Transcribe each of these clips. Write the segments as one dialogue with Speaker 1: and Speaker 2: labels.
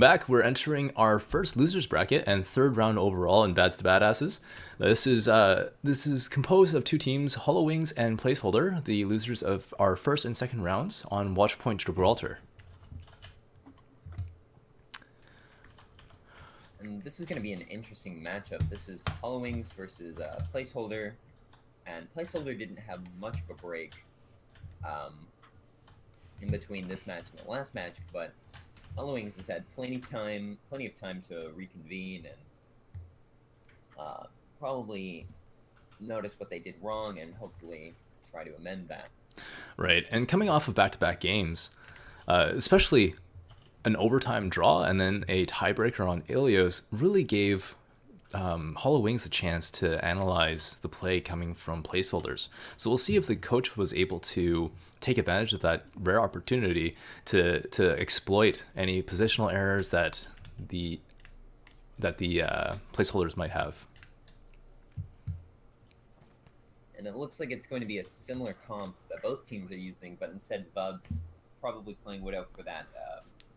Speaker 1: Back, we're entering our first losers bracket and third round overall in Bads2Badasses. This is composed of two teams, Hollow Wings and Placeholder, the losers of our first and second rounds on Watchpoint Gibraltar.
Speaker 2: And this is going to be an interesting matchup. This is Hollow Wings versus Placeholder, and Placeholder didn't have much of a break in between this match and the last match, but Hollow Wings has had plenty of time to reconvene and probably notice what they did wrong and hopefully try to amend that.
Speaker 1: Right, and coming off of back-to-back games, especially an overtime draw and then a tiebreaker on Ilios, really gave Hollow Wings a chance to analyze the play coming from placeholders. So we'll see if the coach was able to take advantage of that rare opportunity to exploit any positional errors that the placeholders might have.
Speaker 2: And it looks like it's going to be a similar comp that both teams are using, but instead Bubs probably playing Widow for that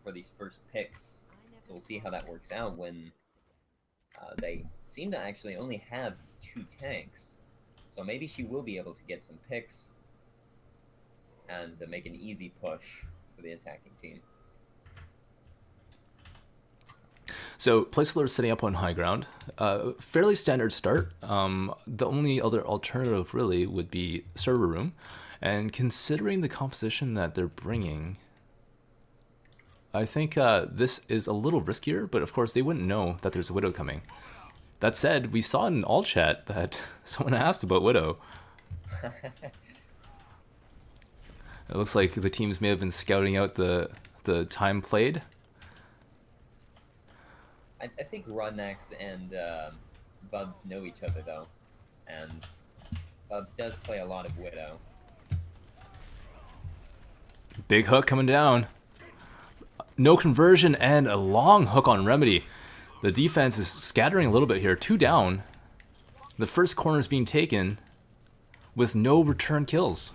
Speaker 2: for these first picks. So we'll see how that works out when they seem to actually only have 2 tanks. So maybe she will be able to get some picks and make an easy push for the attacking team.
Speaker 1: So Placeholder is setting up on high ground. Fairly standard start. The only other alternative really would be server room. And considering the composition that they're bringing, I think this is a little riskier, but of course they wouldn't know that there's a Widow coming. That said, we saw in all chat that someone asked about Widow. It looks like the teams may have been scouting out the time played.
Speaker 2: I think Rodnax and Bubs know each other though, and Bubs does play a lot of Widow.
Speaker 1: Big hook coming down. No conversion and a long hook on Remedy. The defense is scattering a little bit here. 2 down. The first corner is being taken with no return kills.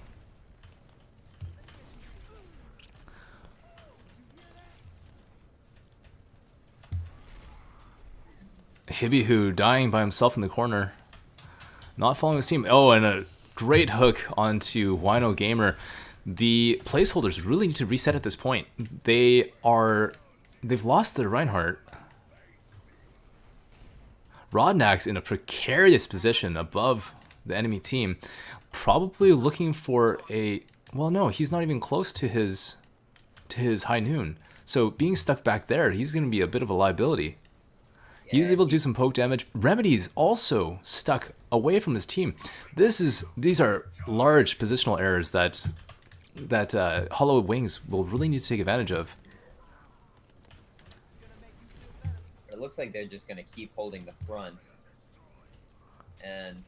Speaker 1: Hibihu dying by himself in the corner. Not following his team. Oh, and a great hook onto Wino Gamer. The placeholders really need to reset at this point. They've lost their Reinhardt. Rodnax in a precarious position above the enemy team, probably looking for a, well, no, he's not even close to his high noon. So being stuck back there, he's going to be a bit of a liability. He's able to do some poke damage. Remedy's also stuck away from his team. These are large positional errors that Hollow Wings will really need to take advantage of.
Speaker 2: It looks like they're just going to keep holding the front. And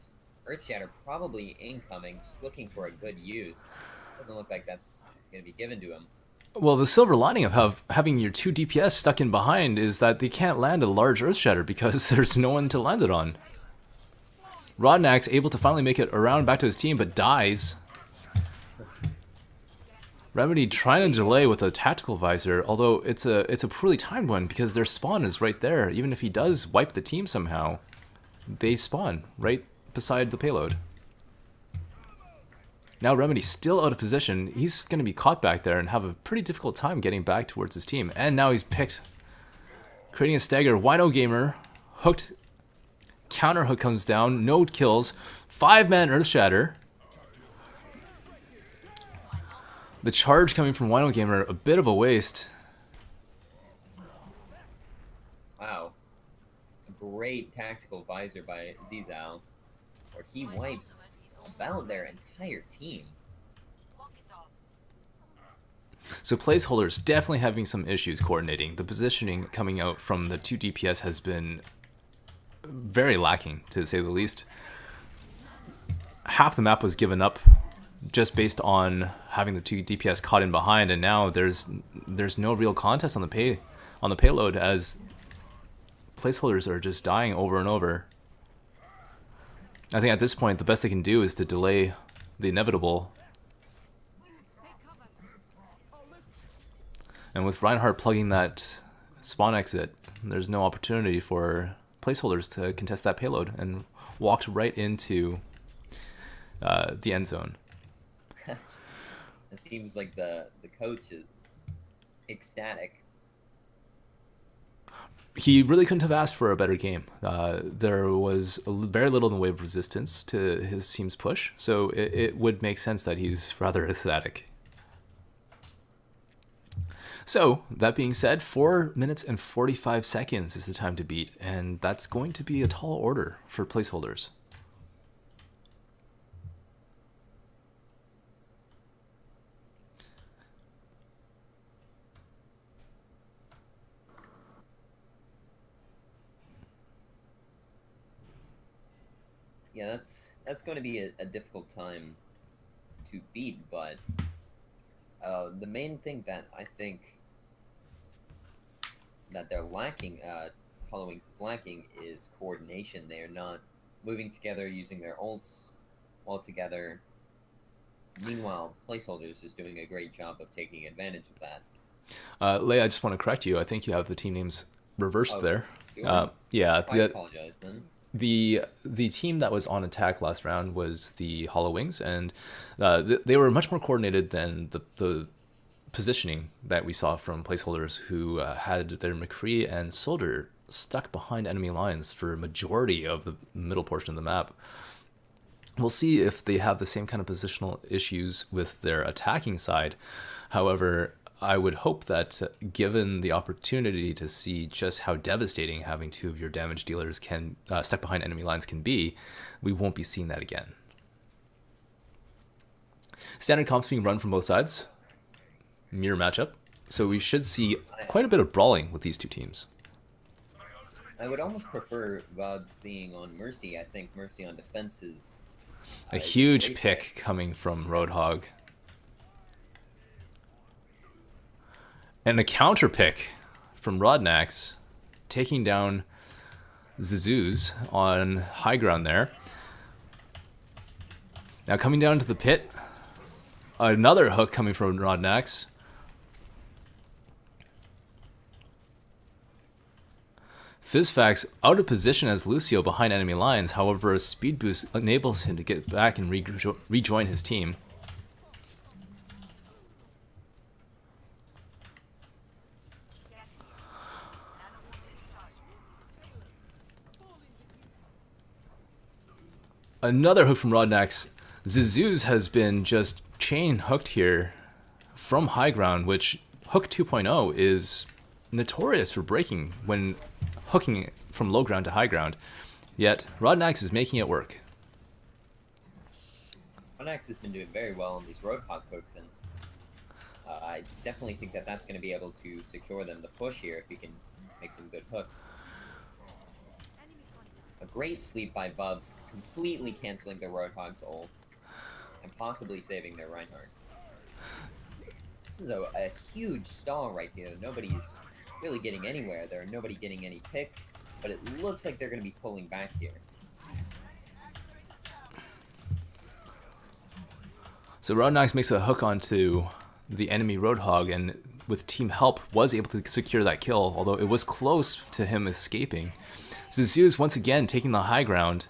Speaker 2: Earthshatter probably incoming, just looking for a good use. Doesn't look like that's going to be given to him.
Speaker 1: Well, the silver lining of having your 2 DPS stuck in behind is that they can't land a large Earthshatter because there's no one to land it on. Rodnax able to finally make it around back to his team, but dies. Remedy trying to delay with a tactical visor, although it's a poorly timed one because their spawn is right there. Even if he does wipe the team somehow, they spawn right beside the payload. Now Remedy still out of position. He's going to be caught back there and have a pretty difficult time getting back towards his team. And now he's picked, creating a stagger. Wino Gamer hooked, counter hook comes down, no kills, 5-man Earthshatter. The charge coming from Wino Gamer, a bit of a waste.
Speaker 2: Wow. A great tactical visor by Zizal, where he wipes about their entire team.
Speaker 1: So placeholders definitely having some issues coordinating. The positioning coming out from the 2 DPS has been very lacking, to say the least. Half the map was given up just based on having the 2 DPS caught in behind, and now there's no real contest on the payload as placeholders are just dying over and over. I think at this point the best they can do is to delay the inevitable. And with Reinhardt plugging that spawn exit. There's no opportunity for placeholders to contest that payload, and walked right into the end zone.
Speaker 2: It seems like the coach is ecstatic.
Speaker 1: He really couldn't have asked for a better game. There was very little in the way of resistance to his team's push, so it would make sense that he's rather ecstatic. So, that being said, 4 minutes and 45 seconds is the time to beat, and that's going to be a tall order for placeholders.
Speaker 2: Yeah, that's going to be a difficult time to beat, but the main thing that I think that they're lacking, Hollowings is lacking, is coordination. They are not moving together, using their ults all together. Meanwhile, Placeholders is doing a great job of taking advantage of that.
Speaker 1: Leia, I just want to correct you. I think you have the team names reversed there.
Speaker 2: Yeah, I apologize then.
Speaker 1: The team that was on attack last round was the Hollowings, and they were much more coordinated than the positioning that we saw from Placeholders, who had their McCree and Soldier stuck behind enemy lines for a majority of the middle portion of the map. We'll see if they have the same kind of positional issues with their attacking side. However, I would hope that given the opportunity to see just how devastating having two of your damage dealers can stuck behind enemy lines can be, we won't be seeing that again. Standard comps being run from both sides. Mirror matchup. So we should see quite a bit of brawling with these two teams.
Speaker 2: I would almost prefer Vobs being on Mercy. I think Mercy on defense is
Speaker 1: a huge pick coming from Roadhog. And a counter pick from Rodnax, taking down Zizuz on high ground there. Now coming down to the pit, another hook coming from Rodnax. Fizzfax out of position as Lucio behind enemy lines. However, a speed boost enables him to get back and rejoin his team. Another hook from Rodnax. Zizuz has been just chain hooked here from high ground, which Hook 2.0 is notorious for breaking when hooking from low ground to high ground. Yet Rodnax is making it work.
Speaker 2: Rodnax has been doing very well on these Roadhog hooks, and I definitely think that that's going to be able to secure them the push here if he can make some good hooks. A great sleep by Bubs, completely canceling the Roadhog's ult, and possibly saving their Reinhardt. This is a huge stall right here. Nobody's really getting anywhere. There are nobody getting any picks, but it looks like they're going to be pulling back here.
Speaker 1: So Rodnax makes a hook onto the enemy Roadhog, and with team help was able to secure that kill, although it was close to him escaping. Zizuz once again taking the high ground,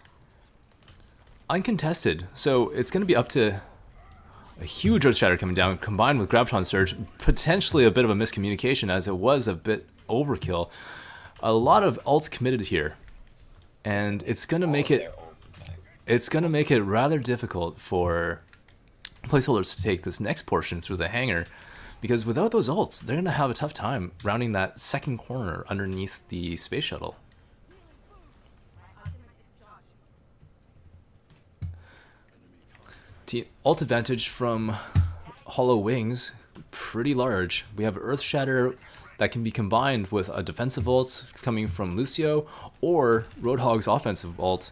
Speaker 1: uncontested. So it's going to be up to a huge Earth Shatter coming down, combined with Graviton Surge, potentially a bit of a miscommunication as it was a bit overkill. A lot of ults committed here, and it's going to make it rather difficult for Placeholders to take this next portion through the hangar, because without those ults, they're going to have a tough time rounding that second corner underneath the space shuttle. Ult advantage from Hollow Wings, pretty large. We have Earth Shatter that can be combined with a defensive ult coming from Lucio or Roadhog's offensive ult.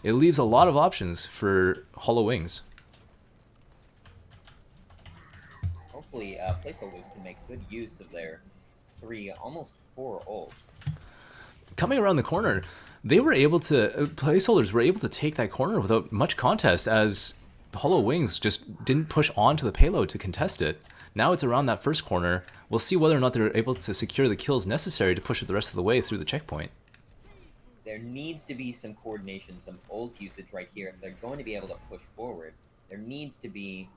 Speaker 1: It leaves a lot of options for Hollow Wings.
Speaker 2: Hopefully, Placeholders can make good use of their almost four ults.
Speaker 1: Coming around the corner, Placeholders were able to take that corner without much contest, as Hollow Wings just didn't push onto the payload to contest it. Now it's around that first corner. We'll see whether or not they're able to secure the kills necessary to push it the rest of the way through the checkpoint.
Speaker 2: There needs to be some coordination, some ult usage right here. If they're going to be able to push forward, there needs to be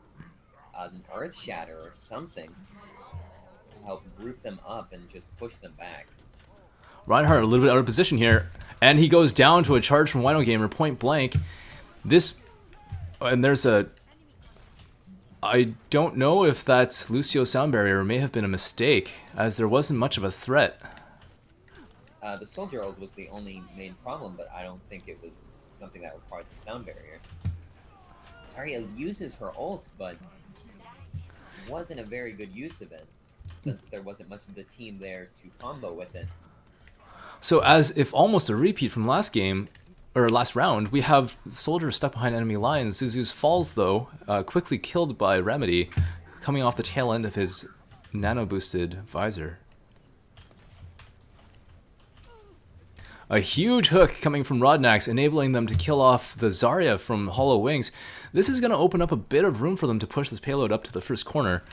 Speaker 2: an Earth Shatter or something to help group them up and just push them back.
Speaker 1: Reinhardt a little bit out of position here, and he goes down to a charge from Wino Gamer point blank. And there's a... I don't know if that Lucio sound barrier may have been a mistake, as there wasn't much of a threat.
Speaker 2: The soldier ult was the only main problem, but I don't think it was something that required the sound barrier. Zarya uses her ult, but wasn't a very good use of it, since there wasn't much of the team there to combo with it.
Speaker 1: So as if almost a repeat from last game, or last round, we have soldiers stuck behind enemy lines. Zuzu's falls, though, quickly killed by Remedy, coming off the tail end of his nano-boosted visor. A huge hook coming from Rodnax, enabling them to kill off the Zarya from Hollow Wings. This is going to open up a bit of room for them to push this payload up to the first corner.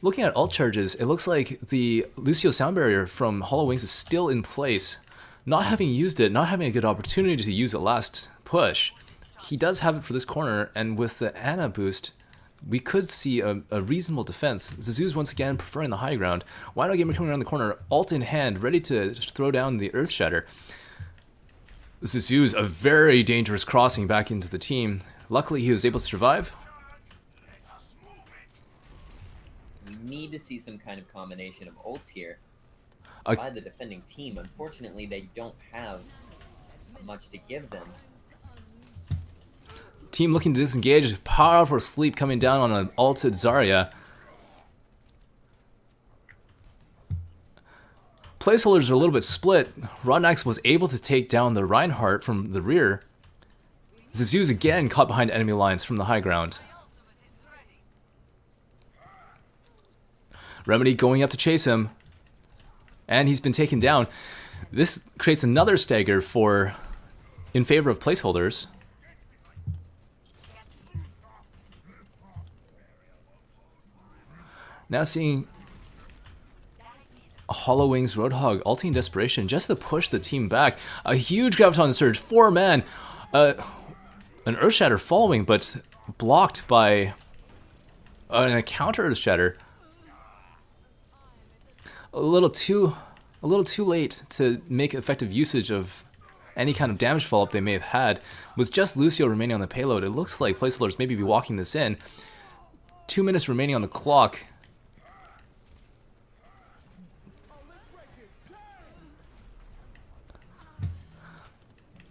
Speaker 1: Looking at ult charges, it looks like the Lucio sound barrier from Hollow Wings is still in place. Not having used it, not having a good opportunity to use it last push, he does have it for this corner, and with the Ana boost, we could see a reasonable defense. Zuzu's once again preferring the high ground. Wino Gamer coming around the corner, ult in hand, ready to throw down the Earth Shatter. Zuzu's a very dangerous crossing back into the team. Luckily, he was able to survive.
Speaker 2: We need to see some kind of combination of ults here by the defending team. Unfortunately, they don't have much to give them.
Speaker 1: Team looking to disengage. Powerful sleep coming down on an ulted Zarya. Placeholders are a little bit split. Rodnax was able to take down the Reinhardt from the rear. Zuzu's again caught behind enemy lines from the high ground. Remedy going up to chase him. And he's been taken down. This creates another stagger in favor of placeholders. Now seeing Hollow Wings Roadhog ulting in desperation just to push the team back. A huge Graviton Surge, 4-man. An Earth Shatter following, but blocked by a counter Earth Shatter. A little too late to make effective usage of any kind of damage follow-up they may have had. With just Lucio remaining on the payload, it looks like placeholders maybe be walking this in. 2 minutes remaining on the clock.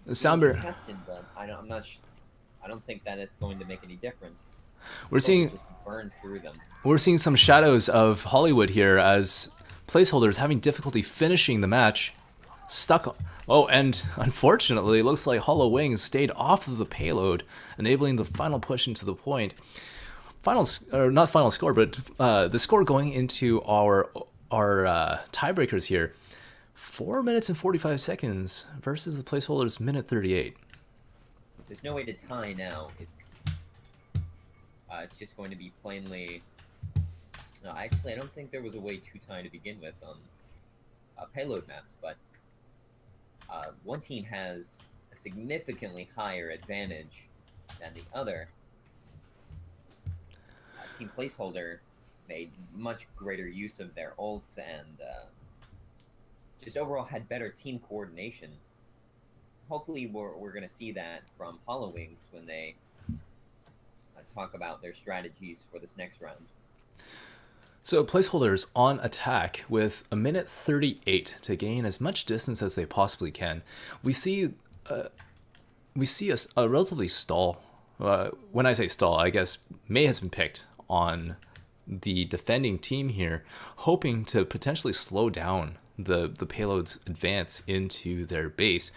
Speaker 1: The sound barrier
Speaker 2: tested, but I don't think that it's going to make any difference.
Speaker 1: We're seeing
Speaker 2: just burns through them.
Speaker 1: We're seeing some shadows of Hollywood here as placeholders having difficulty finishing the match. Stuck. Oh, and unfortunately, it looks like Hollow Wings stayed off of the payload, enabling the final push into the point. Not final score, but the score going into our tiebreakers here. 4 minutes and 45 seconds versus the placeholders minute 38.
Speaker 2: There's no way to tie now. It's just going to be plainly. No, actually, I don't think there was a way to tie to begin with on payload maps, but one team has a significantly higher advantage than the other. Team Placeholder made much greater use of their ults and just overall had better team coordination. Hopefully we're going to see that from Hollow Wings when they talk about their strategies for this next round.
Speaker 1: So placeholders on attack with a minute 38 to gain as much distance as they possibly can. We see a relatively stall. When I say stall, I guess Mei has been picked on the defending team here, hoping to potentially slow down the payload's advance into their base.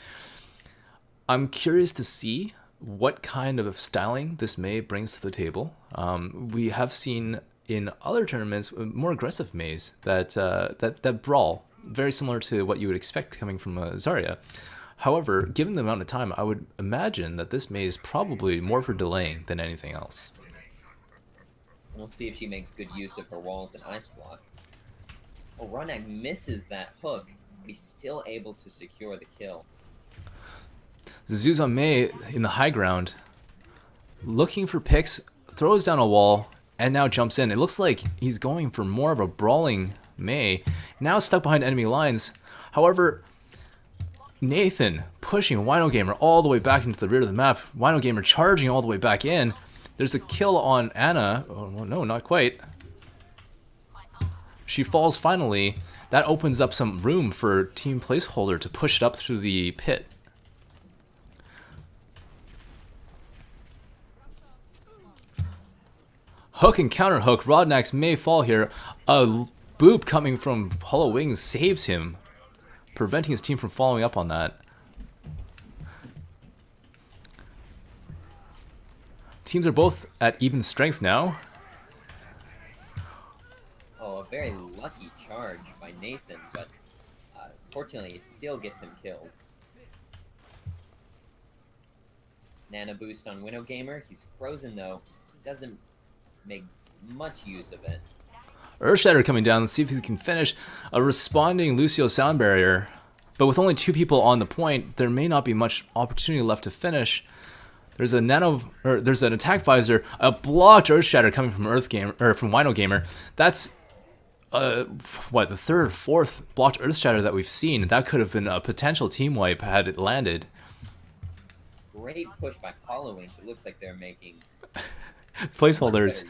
Speaker 1: I'm curious to see what kind of styling this Mei brings to the table. We have seen in other tournaments more aggressive Meis that brawl, very similar to what you would expect coming from Zarya. However, given the amount of time, I would imagine that this Mei is probably more for delaying than anything else.
Speaker 2: We'll see if she makes good use of her walls and ice block. Oh, Rodnak misses that hook, but he's still able to secure the kill.
Speaker 1: Zizuz on Mei in the high ground, looking for picks, throws down a wall, and now jumps in. It looks like he's going for more of a brawling Mei, now stuck behind enemy lines. However, Nathan pushing Wino Gamer all the way back into the rear of the map. Wino Gamer charging all the way back in. There's a kill on Anna. Oh, no, not quite. She falls finally. That opens up some room for Team Placeholder to push it up through the pit. Hook and counter hook. Rodnax may fall here. A boop coming from Hollow Wings saves him, preventing his team from following up on that. Teams are both at even strength now.
Speaker 2: Oh, a very lucky charge by Nathan, but fortunately it still gets him killed. Nana boost on Winnow Gamer. He's frozen though. Doesn't make much use of it.
Speaker 1: Earthshatter coming down. Let's see if he can finish. A responding Lucio sound barrier. But with only 2 people on the point, there may not be much opportunity left to finish. There's a there's an attack visor, a blocked Earthshatter coming from from Wino Gamer. That's what, the 3rd or 4th blocked Earthshatter that we've seen. That could have been a potential team wipe had it landed.
Speaker 2: Great push by Hollow Wings. It looks like they're making
Speaker 1: placeholders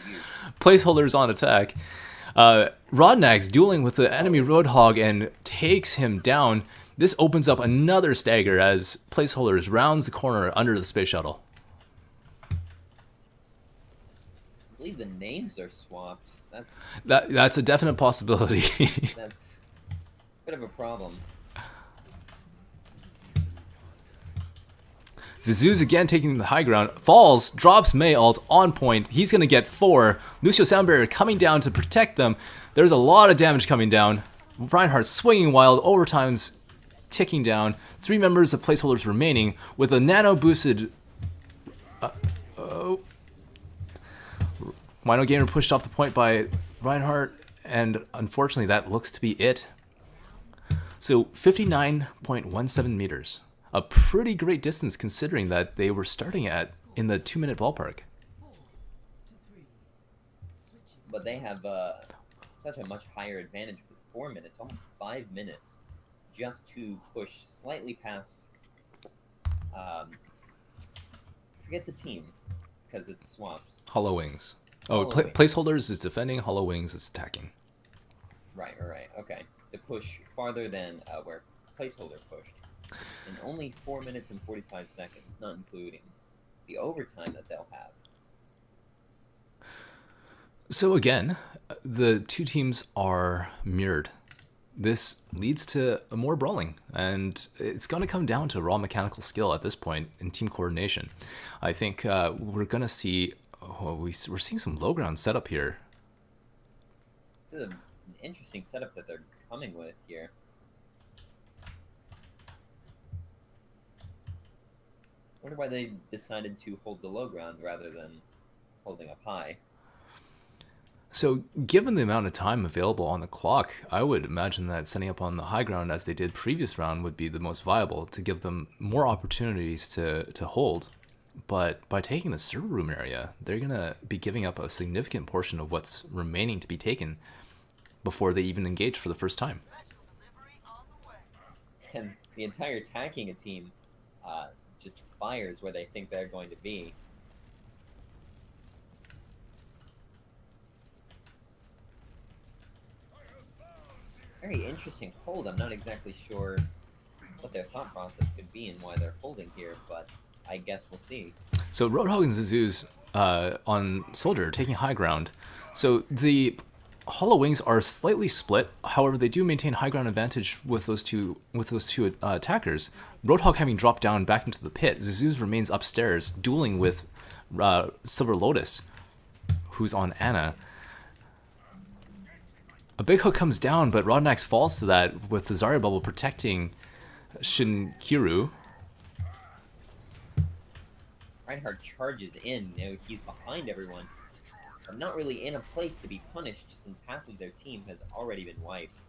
Speaker 1: on attack. Rodnax dueling with the enemy Roadhog and takes him down. This opens up another stagger as Placeholders rounds the corner under the space shuttle.
Speaker 2: I believe the names are swapped.
Speaker 1: That's a definite possibility.
Speaker 2: That's a bit of a problem.
Speaker 1: Zizuz again taking the high ground, falls, drops Mei ult on point. He's going to get 4. Lucio Sound Barrier coming down to protect them. There's a lot of damage coming down. Reinhardt swinging wild, overtime's ticking down. 3 members of Placeholders remaining with a nano boosted... Wino Gamer pushed off the point by Reinhardt, and unfortunately that looks to be it. So 59.17 meters. A pretty great distance considering that they were starting at in the 2-minute ballpark.
Speaker 2: But they have such a much higher advantage with 4 minutes, almost 5 minutes, just to push slightly past. Forget the team, because it's swapped.
Speaker 1: Hollow Wings. Oh, Placeholders is defending, Hollow Wings is attacking.
Speaker 2: Right, okay. To push farther than where Placeholder pushed. In only 4 minutes and 45 seconds, not including the overtime that they'll have.
Speaker 1: So again, the 2 teams are mirrored. This leads to more brawling, and it's going to come down to raw mechanical skill at this point in team coordination. I think we're going to see... we're seeing some low ground setup here.
Speaker 2: This is an interesting setup that they're coming with here. I wonder why they decided to hold the low ground rather than holding up high.
Speaker 1: So, given the amount of time available on the clock, I would imagine that setting up on the high ground as they did previous round would be the most viable to give them more opportunities to hold. But by taking the server room area, they're going to be giving up a significant portion of what's remaining to be taken before they even engage for the first time.
Speaker 2: And the entire attacking team just fires where they think they're going to be. Very interesting hold. I'm not exactly sure what their thought process could be and why they're holding here, but I guess we'll see.
Speaker 1: So Roadhog and Zizuz on Soldier taking high ground. So the Hollow Wings are slightly split. However, they do maintain high ground advantage with those two attackers. Roadhog having dropped down back into the pit. Zizuz remains upstairs, dueling with Silver Lotus, who's on Anna. A big hook comes down, but Rodnax falls to that with the Zarya bubble protecting Shinkiru.
Speaker 2: Reinhardt charges in. Now he's behind everyone. but not really in a place to be punished since half of their team has already been wiped.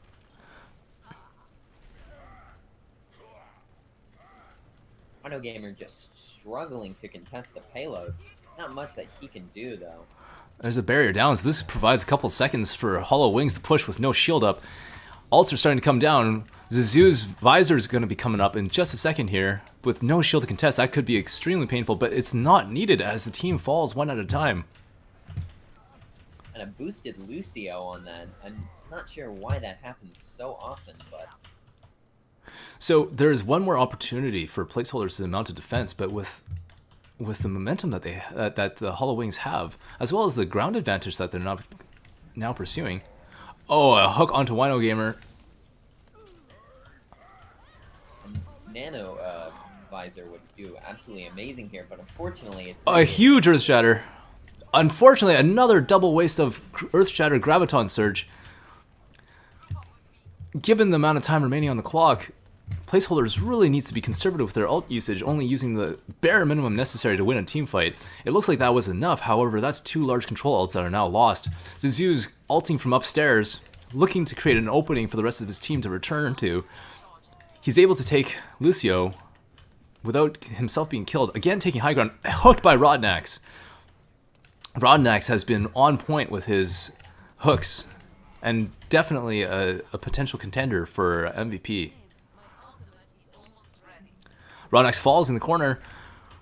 Speaker 2: Mono Gamer just struggling to contest the payload. Not much that he can do, though.
Speaker 1: There's a barrier down, so this provides a couple seconds for Hollow Wings to push with no shield up. Ults are starting to come down. Zizou's visor is going to be coming up in just a second here. With no shield to contest, that could be extremely painful, but it's not needed as the team falls one at a time.
Speaker 2: And a boosted Lucio on that. I'm not sure why that happens so often, but...
Speaker 1: So there's one more opportunity for placeholders to mount a defense, but with the momentum that that the Hollow Wings have, as well as the ground advantage that they're now pursuing. Oh, a hook onto Wino Gamer.
Speaker 2: Nano visor would do absolutely amazing here, but unfortunately it's...
Speaker 1: A huge Earth Shatter. Unfortunately, another double waste of Earth Shatter Graviton Surge. Given the amount of time remaining on the clock, placeholders really needs to be conservative with their ult usage, only using the bare minimum necessary to win a team fight. It looks like that was enough, however, that's 2 large control ults that are now lost. Zizou's ulting from upstairs, looking to create an opening for the rest of his team to return to. He's able to take Lucio without himself being killed, again taking high ground, hooked by Rodnax. Rodnax has been on point with his hooks, and definitely a potential contender for MVP. Rodnax falls in the corner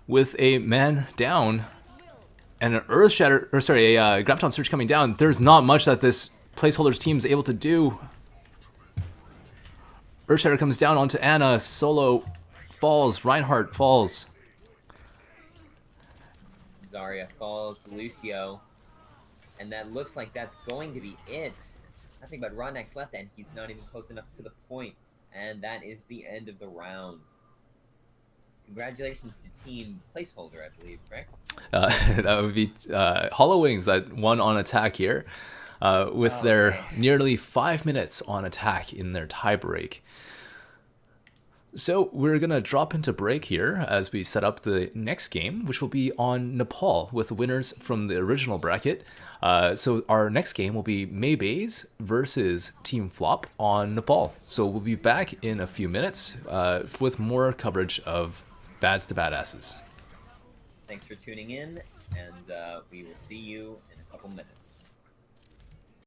Speaker 1: with a man down and an Earth Shatter, or sorry, a Graviton Surge coming down. There's not much that this placeholder's team is able to do. Earth Shatter comes down onto Anna, Solo falls, Reinhardt falls.
Speaker 2: Zarya falls, Lucio, and that looks like that's going to be it. Nothing but Rodnax left, and he's not even close enough to the point. And that is the end of the round. Congratulations to Team Placeholder, I believe, correct?
Speaker 1: That would be Hollow Wings that won on attack here, with their nearly 5 minutes on attack in their tiebreak. So we're going to drop into break here as we set up the next game, which will be on Nepal with the winners from the original bracket. So our next game will be Maybays versus Team Flop on Nepal. So we'll be back in a few minutes with more coverage of Bads2Badasses.
Speaker 2: Thanks for tuning in, and we will see you in a couple minutes.